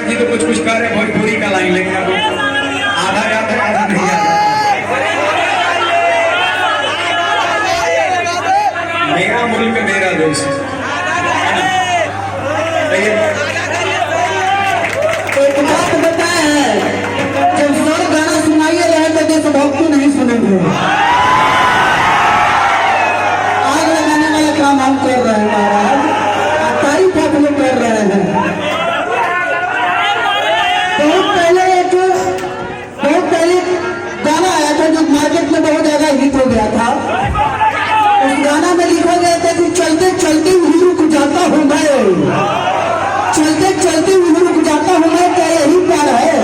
जी तो कुछ कुछ कर रहे भोजपुरी का लाइन लेके आधा याद है आधा नहीं याद। मेरा मुल्क मेरा देश। एक बात बताए, जब सर गाना सुनाइए रहे तो देशभक्ति नहीं सुनेंगे। आग लगाने वाला काम हम कर रहे हैं महाराज, तारीफ आप लोग कर रहे हैं। बहुत पहले गाना आया था जो मार्केट में बहुत ज्यादा हिट हो गया था। उस गाना में लिखा गया था कि चलते चलते हुई रुक जाता हूँ मैं, चलते चलते हुई रुक जाता हूँ मैं, क्या यही प्यार है?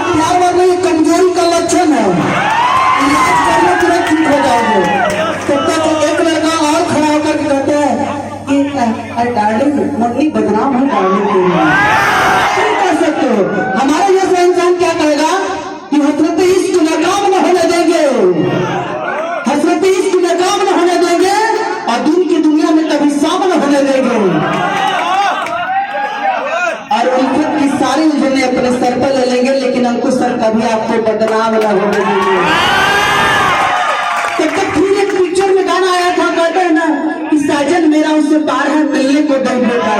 प्यार वाला ये कमजोरी का लक्षण है, इलाज करने तुरंत ठीक हो जाओगे। तब तक एक लड़का और खड़ा होकर के कहता है कि डार्लिंग मुन्नी बदनाम है डार्लिंग के लिए, नहीं कर सकते हो। हमारे जैसा इंसान क्या कहेगा कि हसरत इश्क नाकाम न होने देंगे, हसरत इश्क नाकाम न होने देंगे और दिन की दुनिया में कभी सामन होने देंगे। और उल्फत की सारी उलझने अपने सर पर ले लेंगे, लेकिन अंकुश सर कभी आपको बदनाम न होने देंगे। तब तक फिर एक पिक्चर में गाना आया था, कहते हैं ना कि साजन मेरा उससे पार है मिलने को नहीं देता।